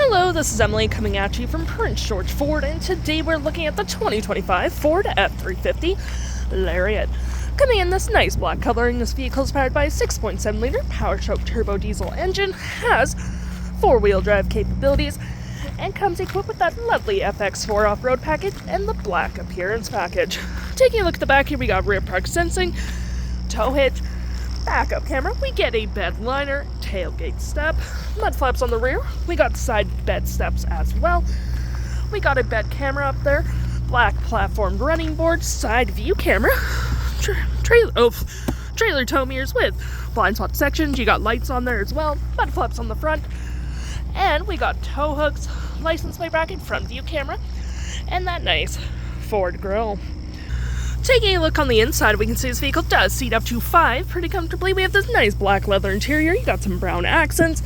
Hello, this is Emily coming at you from Prince George Ford, and today we're looking at the 2025 Ford F-350 LARIAT. Coming in this nice black coloring, this vehicle is powered by a 6.7-liter power-stroke turbo diesel engine, has four-wheel drive capabilities, and comes equipped with that lovely FX4 off-road package and the black appearance package. Taking a look at the back here, we got rear park sensing, tow hitch, backup camera, we get a bed liner, tailgate step, mud flaps on the rear, we got side bed steps as well, we got a bed camera up there, black platformed running board, side view camera, trailer tow mirrors with blind spot sections, you got lights on there as well, mud flaps on the front, and we got tow hooks, license plate bracket, front view camera, and that nice Ford grille. Taking a look on the inside, we can see this vehicle does seat up to 5 pretty comfortably. We have this nice black leather interior, you got some brown accents,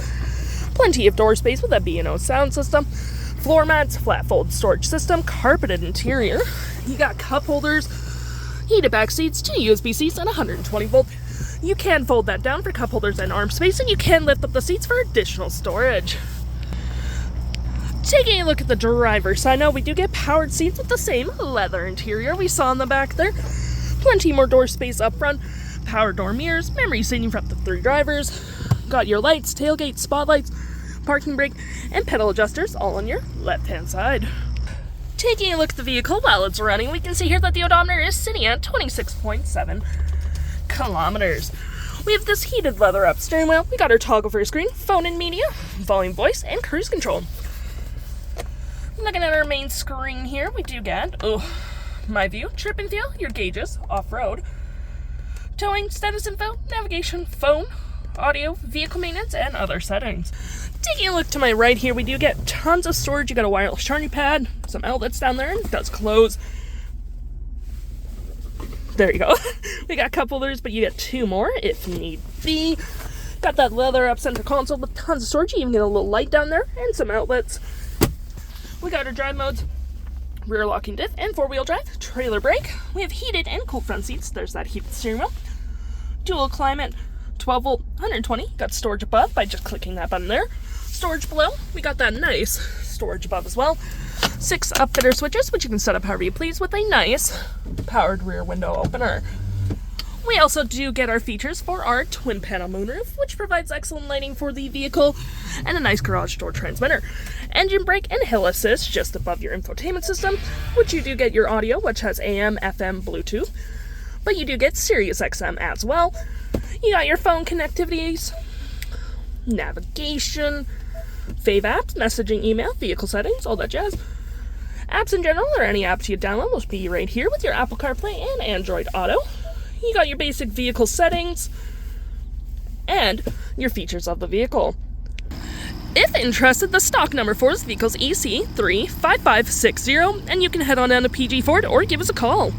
plenty of door space with a B&O sound system, floor mats, flat fold storage system, carpeted interior, you got cup holders, heated back seats, 2 USB seats, and 120 volt. You can fold that down for cup holders and arm space, and you can lift up the seats for additional storage. Taking a look at the driver's side now, we do get powered seats with the same leather interior we saw in the back there. Plenty more door space up front, power door mirrors, memory seating for up to 3 drivers. Got your lights, tailgate, spotlights, parking brake, and pedal adjusters all on your left-hand side. Taking a look at the vehicle while it's running, we can see here that the odometer is sitting at 26.7 kilometers. We have this heated leather up steering wheel, we got our toggle for your screen, phone and media, volume, voice, and cruise control. Looking at our main screen here, we do get, my view, trip and feel, your gauges, off-road, towing, status info, navigation, phone, audio, vehicle maintenance, and other settings. Taking a look to my right here, we do get tons of storage. You got a wireless charging pad, some outlets down there, and it does close. There you go. We got cup holders, but you get 2 more if need be. Got that leather up center console with tons of storage. You even get a little light down there, and some outlets. We got our drive modes, rear locking diff and 4-wheel drive, trailer brake. We have heated and cooled front seats. There's that heated steering wheel. Dual climate, 12 volt, 120. Got storage above by just clicking that button there. Storage below, we got that nice storage above as well. 6 upfitter switches, which you can set up however you please with a nice powered rear window opener. We also do get our features for our twin panel moonroof, which provides excellent lighting for the vehicle, and a nice garage door transmitter. Engine brake and hill assist just above your infotainment system, which you do get your audio, which has AM, FM, Bluetooth, but you do get Sirius XM as well. You got your phone connectivities, navigation, fave apps, messaging, email, vehicle settings, all that jazz. Apps in general, or any apps you download, will be right here with your Apple CarPlay and Android Auto. You got your basic vehicle settings and your features of the vehicle. If interested, the stock number for this vehicle is EC35560, and you can head on down to PG Ford or give us a call.